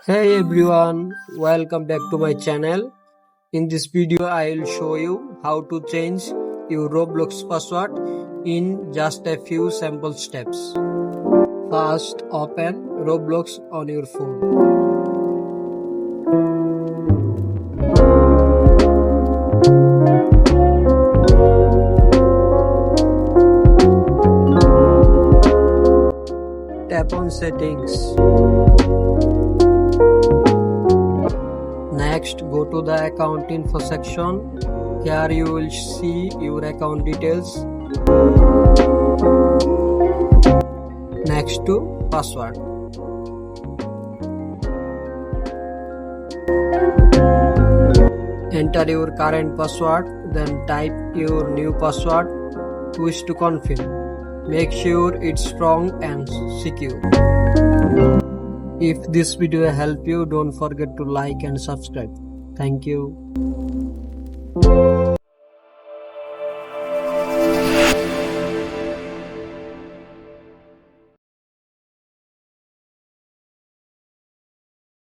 Hey everyone, welcome back to my channel. In this video I will show you how to change your Roblox password in just a few simple steps. First, open Roblox on your phone. Tap on settings. Next, go to the account info section. Here you will see your account details. Next to password. Enter your current password, then type your new password. Push to confirm. Make sure it's strong and secure. If this video helped you, don't forget to like and subscribe. Thank you.